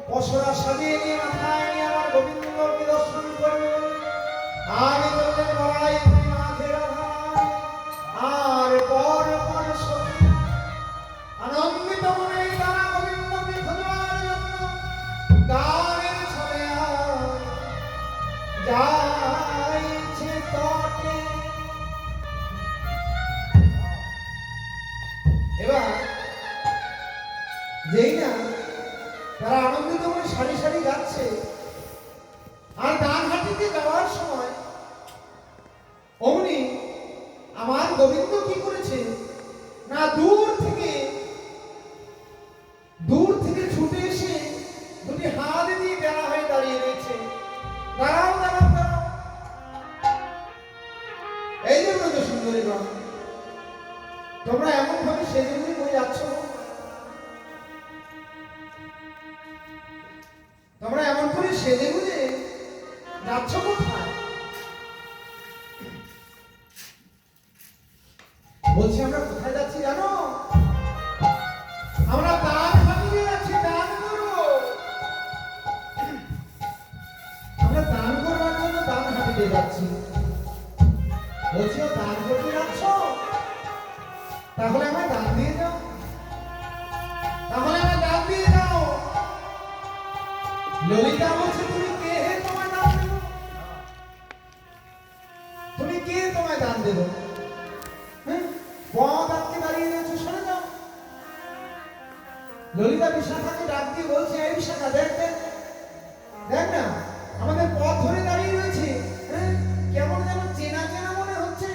পশরা সাজিয়ে নিয়ে মাথায় নিয়ে আমার গোবিন্দকে দর্শন করবে। আগে চললেন বড়াই মাঝে রাধা, আর পর পর সখী আনন্দিত মনে তারা গোবিন্দকে খোঁজার জন্য গানের ছলে যাইছে তটে। এবার যেই না তারা আনন্দিত মনে সারি সারি যাচ্ছে, আর ডানহাটিতে যাওয়ার সময় অমনি আমার গোবিন্দ কি করেছে না, দূর থেকে ছুটে এসে দুটি হাত দিয়ে বেড়া হয়ে দাঁড়িয়ে রয়েছে। দাঁড়াও দাঁড়াও দাঁড়াও, এই যে ব্রজ সুন্দরীগণ, তোমরা এমন ভাবে সেজে গুজে বই যাচ্ছ, তোমরা এমন করে সেজে গুজে যাচ্ছ কোথায়? বলছি আমরা কোথায় যাচ্ছি জানো? আমরা দান হাতিয়ে যাচ্ছি, দান করব। আমরা দান করবার জন্য দান হাতিয়ে যাচ্ছি। বলছি দান করতে যাচ্ছ, তাহলে আমার দান দিয়ে যাও, তাহলে আমার দান দিয়ে যাও। ললিতা বলছে তুমি কে হে তোমায় দান দেব? তুমি কে তোমায় দান দেব? পথ আটকে দাঁড়িয়ে রয়েছে, সরে যাও। ললিতা বিশাখাকে ডাক দিয়ে বলছে, এই বিশাখা দেখ দেখ দেখ না, আমাদের পথ ধরে দাঁড়িয়ে রয়েছে, কেমন যেন চেনা চেনা মনে হচ্ছে।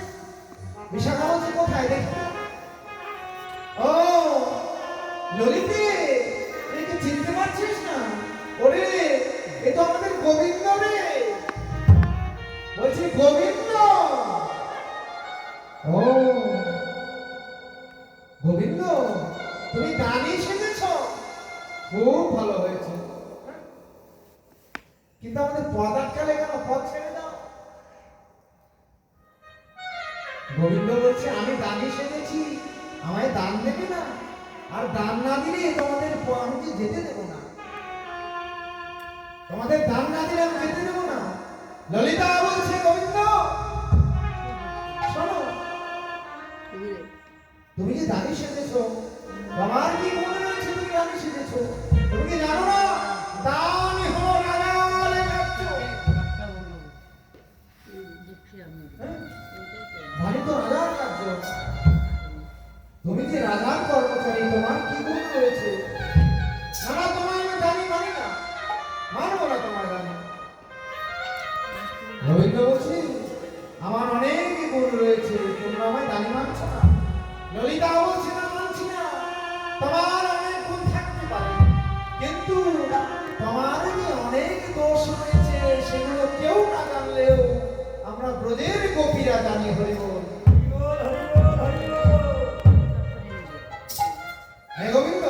বিশাখা বলছে কোথায় দেখি। ও ললিতে, একে চিনতে পারছিস না? ওরে এ তো আমাদের গোবিন্দ রে। বলছি গোবিন্দ। ও গোবিন্দ, তুমি দানি সেজেছ, খুব ভালো হয়েছে, কিন্তু আমাদের পথ আটকালে কেন? পথ ছেড়ে দাও। গোবিন্দ বলছে আমি দানি সেজেছি, আমায় দান দেবে না? আর দান না দিলে তোমাদের আমি যেতে দেবো না, তোমাদের দান না দিলে আমি যেতে দেবো না। ললিতা বলছে গোবিন্দ শোনো, তুমি যে দানি সেজেছো, তোমার কি মনে রয়েছে তুমি দানি সেজেছো? তুমি কি জানো না দানি হলো রাজার কার্য? দানি তো রাজার কার্য। তুমি যে রাজার কর্মচারী, তোমার কি গুণ রয়েছে? না তোমার আমি দানি মানি না, মানবো না তোমার দানি। রবীন্দ্র বলছি আমার অনেক গুণ রয়েছে, তোমরা আমায় দানি মানছো না। ললিতা বলছে না, মানছি না। তোমার অনেক গুণ থাকতে পারে, কিন্তু তোমার যে অনেক দোষ রয়েছে সেগুলো কেউ না জানলেও আমরা ব্রজের গোপীরা জানি। হরি বল। হ্যাঁ গোবিন্দ,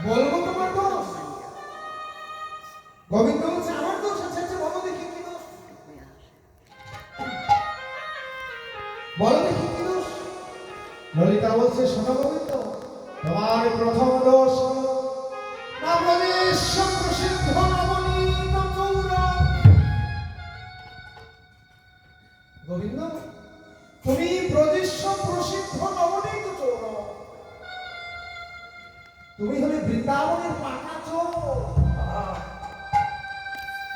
বলবো তোমার দোষ? গোবিন্দ বলছে আমার দোষ আছে, বলো দেখি কি দোষ, বলো দেখি কি দোষ। ললিতা বলছে শোনো গোবিন্দ, তোমার প্রথম দোষ না ব্রজেশ্বর প্রসিদ্ধ নবনীত চৌর। গোবিন্দ, তুমি ব্রজেশ্বর প্রসিদ্ধ নবনীত চৌর, তুমি হলে বৃন্দাবনের পাকা চোর।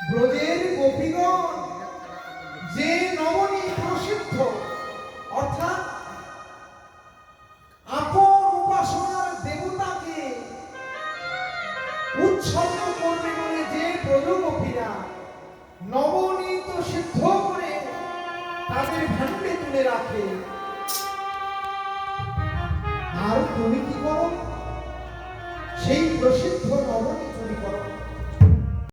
ব্রজের গোপীগণ যে নবনীত প্রসিদ্ধ, অর্থাৎ আপন উপাসনার দেবতাকে উৎসর্গ করবে বলে যে ব্রজগোপীরা নবনীত সিদ্ধ করে তাদের ভাণ্ডে তুলে রাখে, আর তুমি কি করো? সেই প্রসিদ্ধ নবনীত চুরি করো।